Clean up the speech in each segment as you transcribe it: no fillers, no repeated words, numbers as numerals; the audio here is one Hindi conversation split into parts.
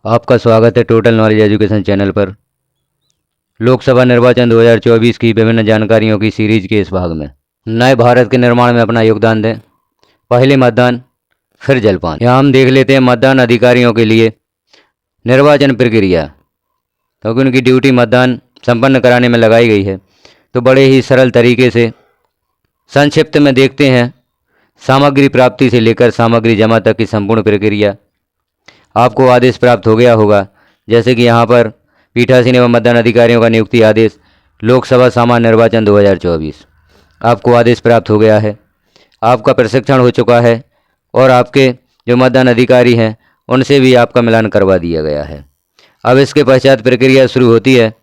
आपका स्वागत है टोटल नॉलेज एजुकेशन चैनल पर। लोकसभा निर्वाचन 2024 की विभिन्न जानकारियों की सीरीज के इस भाग में नए भारत के निर्माण में अपना योगदान दें। पहले मतदान फिर जलपान। यहाँ हम देख लेते हैं मतदान अधिकारियों के लिए निर्वाचन प्रक्रिया, क्योंकि उनकी ड्यूटी मतदान संपन्न कराने में लगाई गई है। तो बड़े ही सरल तरीके से संक्षिप्त में देखते हैं सामग्री प्राप्ति से लेकर सामग्री जमा तक की संपूर्ण प्रक्रिया। आपको आदेश प्राप्त हो गया होगा, जैसे कि यहाँ पर पीठासीन एवं मतदान अधिकारियों का नियुक्ति आदेश लोकसभा सामान्य निर्वाचन 2024 आपको आदेश प्राप्त हो गया है। आपका प्रशिक्षण हो चुका है और आपके जो मतदान अधिकारी हैं उनसे भी आपका मिलान करवा दिया गया है। अब इसके पश्चात प्रक्रिया शुरू होती है।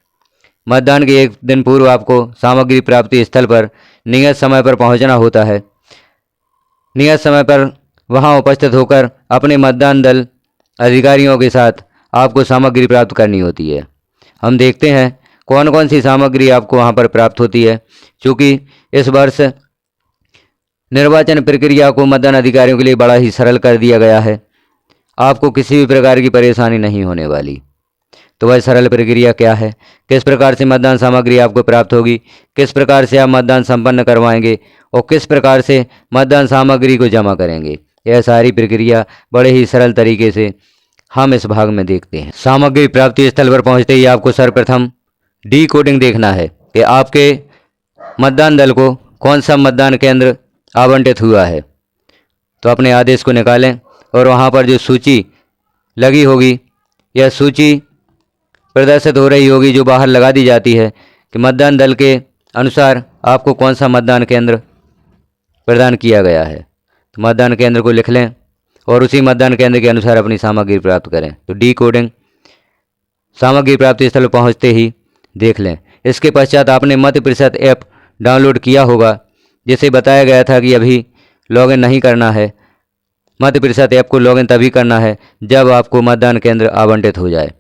मतदान के एक दिन पूर्व आपको सामग्री प्राप्ति स्थल पर नियत समय पर पहुंचना होता है। नियत समय पर वहां उपस्थित होकर अपने मतदान दल अधिकारियों के साथ आपको सामग्री प्राप्त करनी होती है। हम देखते हैं कौन कौन सी सामग्री आपको वहां पर प्राप्त होती है। क्योंकि इस वर्ष निर्वाचन प्रक्रिया को मतदान अधिकारियों के लिए बड़ा ही सरल कर दिया गया है। आपको किसी भी प्रकार की परेशानी नहीं होने वाली। तो वह सरल प्रक्रिया क्या है, किस प्रकार से मतदान सामग्री आपको प्राप्त होगी, किस प्रकार से आप मतदान संपन्न करवाएंगे और किस प्रकार से मतदान सामग्री को जमा करेंगे, यह सारी प्रक्रिया बड़े ही सरल तरीके से हम इस भाग में देखते हैं। सामग्री प्राप्ति स्थल पर पहुंचते ही आपको सर्वप्रथम डी कोडिंग देखना है कि आपके मतदान दल को कौन सा मतदान केंद्र आवंटित हुआ है। तो अपने आदेश को निकालें और वहां पर जो सूची लगी होगी, यह सूची प्रदर्शित हो रही होगी जो बाहर लगा दी जाती है कि मतदान दल के अनुसार आपको कौन सा मतदान केंद्र प्रदान किया गया है। तो मतदान केंद्र को लिख लें और उसी मतदान केंद्र के अनुसार अपनी सामग्री प्राप्त करें। तो डी कोडिंग सामग्री प्राप्ति स्थल पर पहुँचते ही देख लें। इसके पश्चात आपने मत प्रतिशत ऐप डाउनलोड किया होगा, जिसे बताया गया था कि अभी लॉगिन नहीं करना है। मत प्रतिशत ऐप को लॉगिन तभी करना है जब आपको मतदान केंद्र आवंटित हो जाए।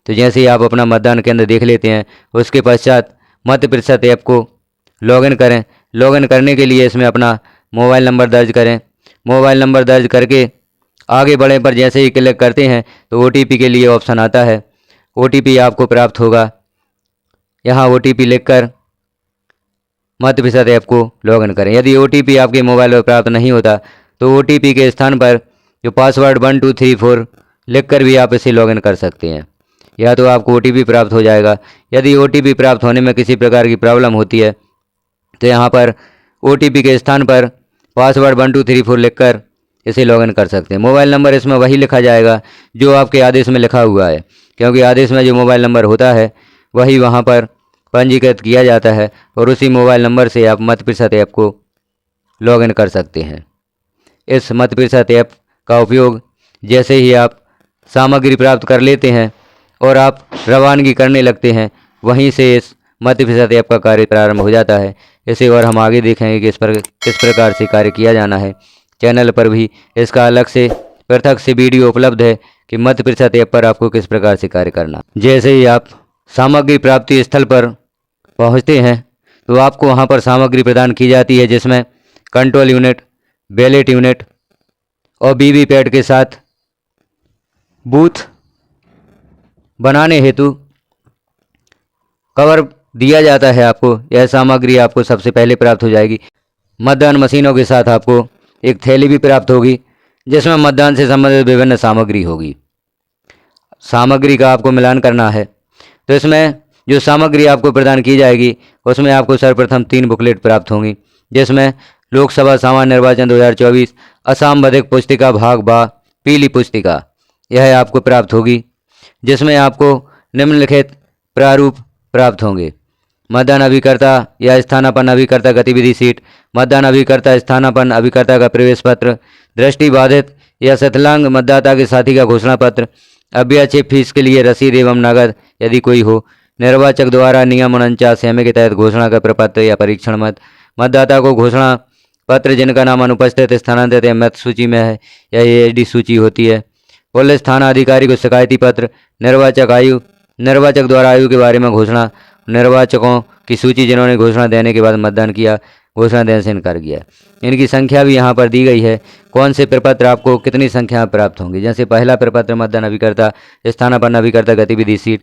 तो जैसे ही आप अपना मतदान केंद्र देख लेते हैं, उसके पश्चात मत प्रतिशत ऐप को लॉगिन करें। लॉगिन करने के लिए इसमें अपना मोबाइल नंबर दर्ज करें। मोबाइल नंबर दर्ज करके आगे बढ़े पर जैसे ही क्लिक करते हैं तो OTP के लिए ऑप्शन आता है। OTP आपको प्राप्त होगा। यहाँ OTP लिखकर मत प्रतिशत ऐप को लॉगिन करें। यदि OTP आपके मोबाइल पर प्राप्त नहीं होता तो OTP के स्थान पर जो पासवर्ड 1234 लिखकर भी आप इसे लॉगिन कर सकते हैं, या तो आपको OTP प्राप्त हो जाएगा। यदि OTP प्राप्त होने में किसी प्रकार की प्रॉब्लम होती है तो यहाँ पर OTP के स्थान पर पासवर्ड 1234 लिखकर इसे लॉगिन कर सकते हैं। मोबाइल नंबर इसमें वही लिखा जाएगा जो आपके आदेश में लिखा हुआ है, क्योंकि आदेश में जो मोबाइल नंबर होता है वही वहाँ पर पंजीकृत किया जाता है और उसी मोबाइल नंबर से आप मत प्रतिशत ऐप को लॉगिन कर सकते हैं। इस मत प्रतिशत ऐप का उपयोग जैसे ही आप सामग्री प्राप्त कर लेते हैं और आप रवानगी करने लगते हैं, वहीं से इस मत प्रतिशत ऐप का कार्य प्रारंभ हो जाता है। इसे और हम आगे देखेंगे कि किस प्रकार से कार्य किया जाना है। चैनल पर भी इसका अलग से पृथक से वीडियो उपलब्ध है कि मत प्रतिशत ऐप पर आपको किस प्रकार से कार्य करना। जैसे ही आप सामग्री प्राप्ति स्थल पर पहुंचते हैं तो आपको वहां पर सामग्री प्रदान की जाती है, जिसमें कंट्रोल यूनिट, बैलेट यूनिट और वीवीपैट के साथ बूथ बनाने हेतु कवर दिया जाता है। आपको यह सामग्री आपको सबसे पहले प्राप्त हो जाएगी। मतदान मशीनों के साथ आपको एक थैली भी प्राप्त होगी, जिसमें मतदान से संबंधित विभिन्न सामग्री होगी। सामग्री का आपको मिलान करना है, तो इसमें जो सामग्री आपको प्रदान की जाएगी उसमें आपको सर्वप्रथम 3 बुकलेट प्राप्त होंगी, जिसमें लोकसभा सामान्य निर्वाचन 2024 असम बधिक पुस्तिका भाग बा पीली पुस्तिका यह आपको प्राप्त होगी, जिसमें आपको निम्नलिखित प्रारूप प्राप्त होंगे। मतदान अभिकर्ता या स्थानापन्न अभिकर्ता गतिविधि सीट, मतदान अभिकर्ता स्थानापन्न अभिकर्ता का प्रवेश पत्र, दृष्टिबाधित या विकलांग मतदाता के साथी का घोषणा पत्र, अभ्याक्षेप फीस के लिए रसीद एवं नगद यदि कोई हो, निर्वाचक द्वारा नियम 49 के तहत घोषणा का प्रपत्र या परीक्षण मत, मतदाता को घोषणा पत्र जिनका नाम अनुपस्थित स्थानांतरित या मत सूची में है या ASD सूची होती है, पुलिस थाना अधिकारी को शिकायती पत्र, निर्वाचक द्वारा आयु के बारे में घोषणा, निर्वाचकों की सूची जिन्होंने घोषणा देने के बाद मतदान किया, घोषणा देने से इनकार किया। इनकी संख्या भी यहाँ पर दी गई है, कौन से प्रपत्र आपको कितनी संख्या में प्राप्त होंगे। जैसे पहला प्रपत्र मतदान अभिकर्ता स्थानापन्न अभिकर्ता गतिविधि सीट,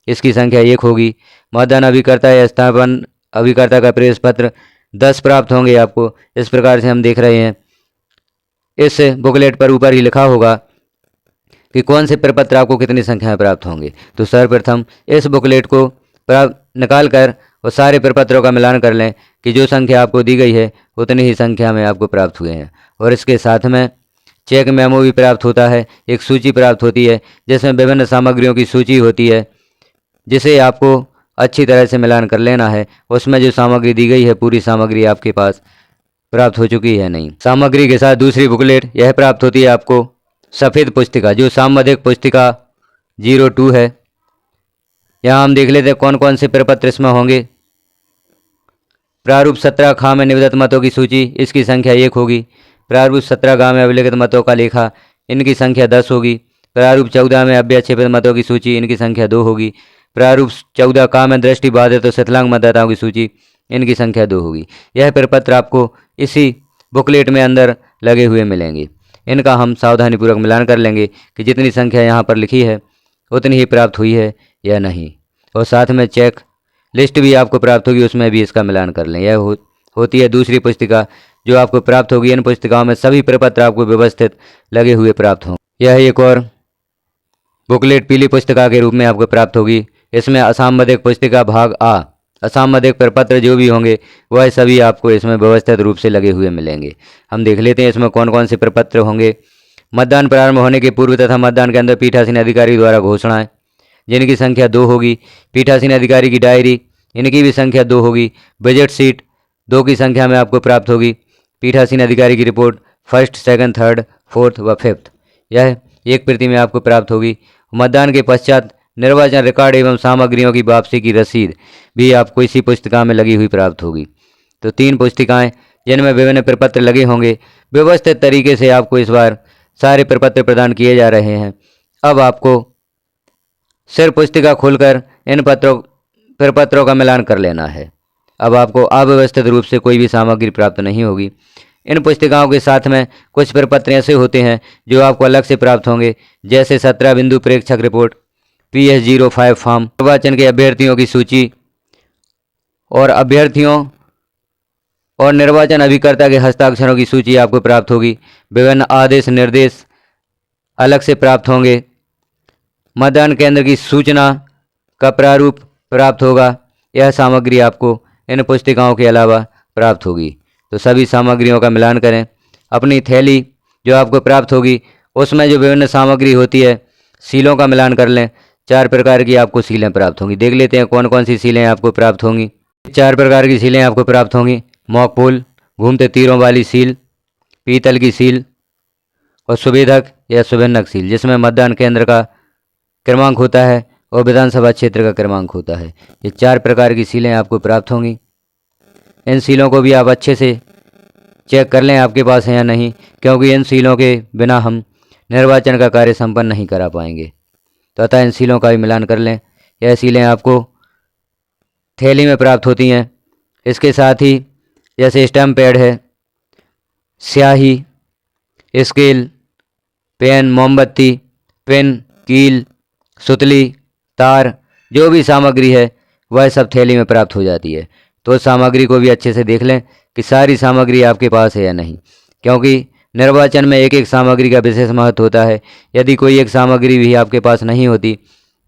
इसकी संख्या 1 होगी। मतदान अभिकर्ता या स्थानापन्न अभिकर्ता का प्रवेश पत्र 10 प्राप्त होंगे आपको। इस प्रकार से हम देख रहे हैं इस बुकलेट पर ऊपर ही लिखा होगा कि कौन से प्रपत्र आपको कितनी संख्या में प्राप्त होंगे। तो सर्वप्रथम इस बुकलेट को निकाल कर और सारे प्रपत्रों का मिलान कर लें कि जो संख्या आपको दी गई है उतनी ही संख्या में आपको प्राप्त हुए हैं। और इसके साथ में चेक मेमो भी प्राप्त होता है, एक सूची प्राप्त होती है जिसमें विभिन्न सामग्रियों की सूची होती है, जिसे आपको अच्छी तरह से मिलान कर लेना है। उसमें जो सामग्री दी गई है पूरी सामग्री आपके पास प्राप्त हो चुकी है नहीं। सामग्री के साथ दूसरी बुकलेट यह प्राप्त होती है आपको सफ़ेद पुस्तिका, जो सामवेदिक पुस्तिका 02 है। यहाँ हम देख लेते हैं कौन कौन से प्रपत्र इसमें होंगे। प्रारूप 17 खा में निवेदित मतों की सूची, इसकी संख्या 1 होगी। प्रारूप 17 गा में अभिलेखित मतों का लेखा, इनकी संख्या 10 होगी। प्रारूप 14 में अव्यक्षेपित मतों की सूची, इनकी संख्या 2 होगी। प्रारूप 14 का में दृष्टि बाधित तो शिथिलांग मतदाताओं की सूची, इनकी संख्या 2 होगी। यह प्रपत्र आपको इसी बुकलेट में अंदर लगे हुए मिलेंगे। इनका हम सावधानीपूर्वक मिलान कर लेंगे कि जितनी संख्या यहाँ पर लिखी है उतनी ही प्राप्त हुई है या नहीं। और साथ में चेक लिस्ट भी आपको प्राप्त होगी, उसमें भी इसका मिलान कर लें। यह होती है दूसरी पुस्तिका जो आपको प्राप्त होगी। इन पुस्तिकाओं में सभी प्रपत्र आपको व्यवस्थित लगे हुए प्राप्त होंगे। यह एक और बुकलेट पीली पुस्तिका के रूप में आपको प्राप्त होगी। इसमें असामवेदिक पुस्तिका भाग आ, असामवेदिक प्रपत्र जो भी होंगे वह सभी आपको इसमें व्यवस्थित रूप से लगे हुए मिलेंगे। हम देख लेते हैं इसमें कौन कौन से प्रपत्र होंगे। मतदान प्रारंभ होने के पूर्व तथा मतदान के अंदर पीठासीन अधिकारी द्वारा घोषणाएं, जिनकी संख्या 2 होगी। पीठासीन अधिकारी की डायरी, इनकी भी संख्या 2 होगी। बजट सीट 2 की संख्या में आपको प्राप्त होगी। पीठासीन अधिकारी की report 1st, 2nd, 3rd, 4th व 5th, यह एक प्रति में आपको प्राप्त होगी। मतदान के पश्चात निर्वाचन रिकॉर्ड एवं सामग्रियों की वापसी की रसीद भी आपको इसी पुस्तिका में लगी हुई प्राप्त होगी। तो 3 पुस्तिकाएं जिनमें विभिन्न प्रपत्र लगे होंगे। व्यवस्थित तरीके से आपको इस बार सारे प्रपत्र प्रदान किए जा रहे हैं। अब आपको सिर्फ पुस्तिका खोलकर इन प्रपत्रों का मिलान कर लेना है। अब आपको अव्यवस्थित रूप से कोई भी सामग्री प्राप्त नहीं होगी। इन पुस्तिकाओं के साथ में कुछ प्रपत्र ऐसे होते हैं जो आपको अलग से प्राप्त होंगे, जैसे 17 बिंदु प्रेक्षक रिपोर्ट, PS05 फॉर्म, निर्वाचन के अभ्यर्थियों की सूची और अभ्यर्थियों और निर्वाचन अभिकर्ता के हस्ताक्षरों की सूची आपको प्राप्त होगी। विभिन्न आदेश निर्देश अलग से प्राप्त होंगे। मतदान केंद्र की सूचना का प्रारूप प्राप्त होगा। यह सामग्री आपको इन पुस्तिकाओं के अलावा प्राप्त होगी। तो सभी सामग्रियों का मिलान करें। अपनी थैली जो आपको प्राप्त होगी उसमें जो विभिन्न सामग्री होती है सीलों का मिलान कर लें। 4 प्रकार की आपको सीलें प्राप्त होंगी। देख लेते हैं कौन कौन सी सीलें आपको प्राप्त होंगी। 4 प्रकार की सीलें आपको प्राप्त होंगी। मॉक पोल, घूमते तीरों वाली सील, पीतल की सील और सुवेदक या सुभिन्नक सील, जिसमें मतदान केंद्र का क्रमांक होता है और विधानसभा क्षेत्र का क्रमांक होता है। ये 4 प्रकार की सीलें आपको प्राप्त होंगी। इन सीलों को भी आप अच्छे से चेक कर लें आपके पास है या नहीं, क्योंकि इन सीलों के बिना हम निर्वाचन का कार्य संपन्न नहीं करा पाएंगे। तो अतः इन सीलों का भी मिलान कर लें। यह सीलें आपको थैली में प्राप्त होती हैं। इसके साथ ही जैसे स्टैम्प पैड है, स्याही, स्केल, पेन, मोमबत्ती, पेन, कील, सुतली, तार, जो भी सामग्री है वह सब थैली में प्राप्त हो जाती है। तो सामग्री को भी अच्छे से देख लें कि सारी सामग्री आपके पास है या नहीं, क्योंकि निर्वाचन में एक एक सामग्री का विशेष महत्व होता है। यदि कोई एक सामग्री भी आपके पास नहीं होती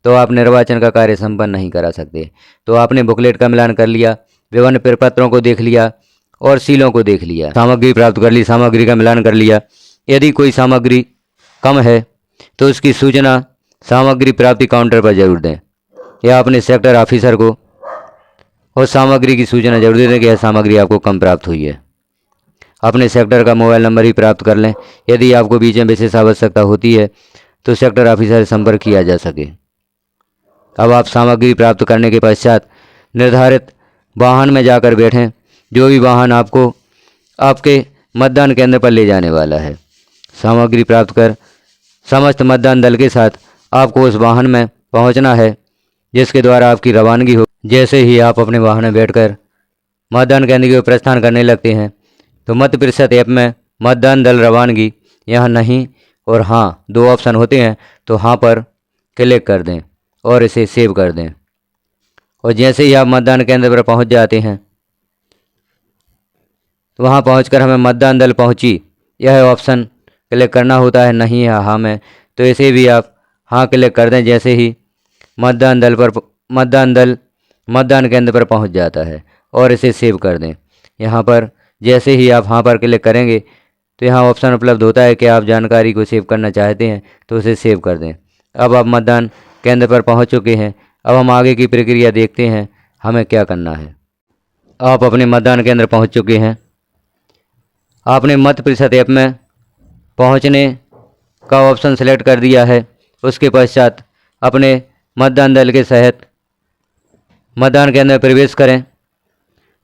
तो आप निर्वाचन का कार्य संपन्न नहीं करा सकते। तो आपने बुकलेट का मिलान कर लिया, विभिन्न प्रपत्रों को देख लिया और सीलों को देख लिया, सामग्री प्राप्त कर ली, सामग्री का मिलान कर लिया। यदि कोई सामग्री कम है तो उसकी सूचना सामग्री प्राप्ति काउंटर पर जरूर दें या अपने सेक्टर ऑफिसर को और सामग्री की सूचना जरूर दें कि यह सामग्री आपको कम प्राप्त हुई है। अपने सेक्टर का मोबाइल नंबर भी प्राप्त कर लें। यदि आपको बीच में विशेष आवश्यकता होती है तो सेक्टर ऑफिसर से संपर्क किया जा सके। अब आप सामग्री प्राप्त करने के पश्चात निर्धारित वाहन में जाकर बैठें, जो भी वाहन आपको आपके मतदान केंद्र पर ले जाने वाला है। सामग्री प्राप्त कर समस्त मतदान दल के साथ आपको उस वाहन में पहुंचना है जिसके द्वारा आपकी रवानगी हो। जैसे ही आप अपने वाहन में बैठकर मतदान केंद्र की ओर प्रस्थान करने लगते हैं तो मत प्रतिशत ऐप में मतदान दल रवानगी यहाँ नहीं और हाँ दो ऑप्शन होते हैं, तो हाँ पर क्लिक कर दें और इसे सेव कर दें। और जैसे ही आप मतदान केंद्र पर पहुंच जाते हैं तो वहां पहुंचकर हमें मतदान दल पहुंची यह ऑप्शन क्लिक करना होता है, नहीं या हाँ में, तो इसे भी आप हाँ क्लिक कर दें। जैसे ही मतदान दल मतदान केंद्र पर पहुंच जाता है और इसे सेव कर दें। यहाँ पर जैसे ही आप हाँ पर क्लिक करेंगे तो यहाँ ऑप्शन उपलब्ध होता है कि आप जानकारी को सेव करना चाहते हैं तो उसे सेव कर दें। अब आप मतदान केंद्र पर पहुंच चुके हैं। अब हम आगे की प्रक्रिया देखते हैं हमें क्या करना है। आप अपने मतदान केंद्र पहुंच चुके हैं। आपने मत प्रतिशत ऐप में पहुंचने का ऑप्शन सेलेक्ट कर दिया है। उसके पश्चात अपने मतदान दल के सहित मतदान केंद्र में प्रवेश करें,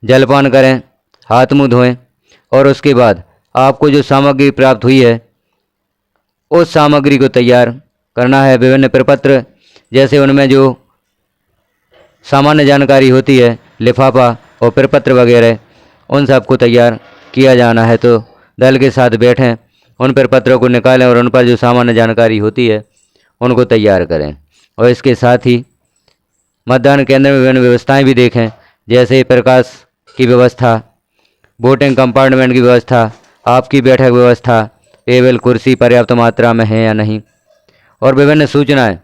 जलपान करें, हाथ मुंह धोएं और उसके बाद आपको जो सामग्री प्राप्त हुई है उस सामग्री को तैयार करना है। विभिन्न प्रपत्र जैसे उनमें जो सामान्य जानकारी होती है, लिफाफा और प्रपत्र वगैरह, उन सब को तैयार किया जाना है। तो दल के साथ बैठें, उन प्रपत्रों को निकालें और उन पर जो सामान्य जानकारी होती है उनको तैयार करें। और इसके साथ ही मतदान केंद्र में विभिन्न व्यवस्थाएं भी देखें, जैसे प्रकाश की व्यवस्था, वोटिंग कंपार्टमेंट की व्यवस्था, आपकी बैठक व्यवस्था, टेबल कुर्सी पर्याप्त मात्रा में है या नहीं, और विभिन्न सूचनाएं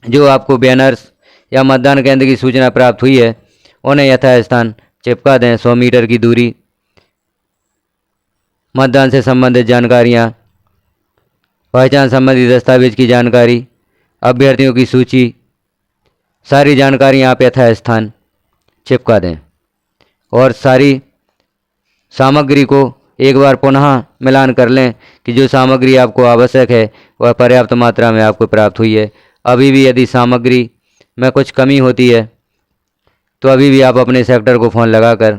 जो आपको बैनर्स या मतदान केंद्र की सूचना प्राप्त हुई है उन्हें यथास्थान चिपका दें। 100 मीटर की दूरी, मतदान से संबंधित जानकारियाँ, पहचान संबंधी दस्तावेज की जानकारी, अभ्यर्थियों की सूची, सारी जानकारियाँ आप यथास्थान चिपका दें और सारी सामग्री को एक बार पुनः मिलान कर लें कि जो सामग्री आपको आवश्यक है वह पर्याप्त मात्रा में आपको प्राप्त हुई है। अभी भी यदि सामग्री में कुछ कमी होती है तो अभी भी आप अपने सेक्टर को फ़ोन लगाकर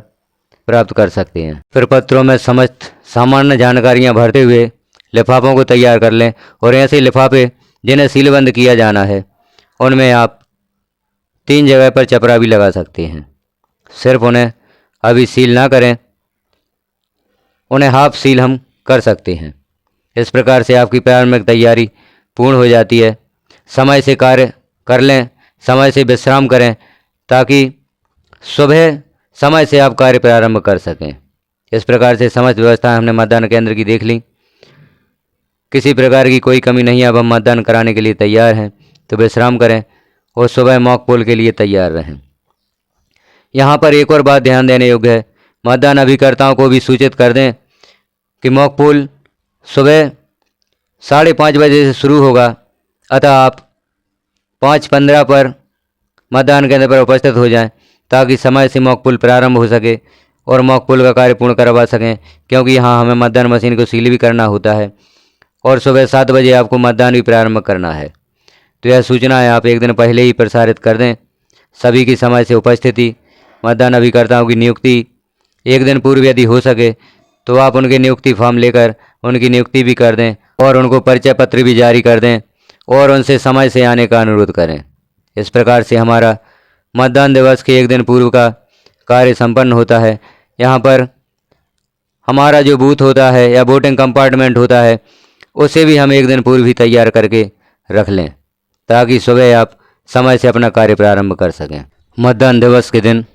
प्राप्त कर सकते हैं। प्रपत्रों में समस्त सामान्य जानकारियां भरते हुए लिफाफों को तैयार कर लें और ऐसे लिफाफे जिन्हें सीलबंद किया जाना है उनमें आप 3 जगह पर चपरा भी लगा सकते हैं। सिर्फ उन्हें अभी सील ना करें, उन्हें हाफ सील हम कर सकते हैं। इस प्रकार से आपकी प्रारंभिक तैयारी पूर्ण हो जाती है। समय से कार्य कर लें, समय से विश्राम करें ताकि सुबह समय से आप कार्य प्रारंभ कर सकें। इस प्रकार से समस्त व्यवस्थाएं हमने मतदान केंद्र की देख ली। किसी प्रकार की कोई कमी नहीं है। अब हम मतदान कराने के लिए तैयार हैं, तो विश्राम करें और सुबह मॉक पोल के लिए तैयार रहें। यहाँ पर एक और बात ध्यान देने योग्य है, मतदान अभिकर्ताओं को भी सूचित कर दें कि मॉक पोल सुबह 5:30 बजे से शुरू होगा, अतः आप 5:15 पर मतदान केंद्र पर उपस्थित हो जाएं ताकि समय से मॉक पोल प्रारंभ हो सके और मॉक पोल का कार्य पूर्ण करवा सकें, क्योंकि यहाँ हमें मतदान मशीन को सील भी करना होता है और सुबह 7 बजे आपको मतदान भी प्रारंभ करना है। तो यह सूचना है आप एक दिन पहले ही प्रसारित कर दें। सभी की समय से उपस्थिति, मतदान अभिकर्ताओं की नियुक्ति एक दिन पूर्व यदि हो सके तो आप उनके नियुक्ति फॉर्म लेकर उनकी नियुक्ति भी कर दें और उनको परिचय पत्र भी जारी कर दें और उनसे समय से आने का अनुरोध करें। इस प्रकार से हमारा मतदान दिवस के एक दिन पूर्व का कार्य संपन्न होता है। यहाँ पर हमारा जो बूथ होता है या वोटिंग कंपार्टमेंट होता है उसे भी हम एक दिन पूर्व ही तैयार करके रख लें ताकि सुबह आप समय से अपना कार्य प्रारंभ कर सकें। मतदान दिवस के दिन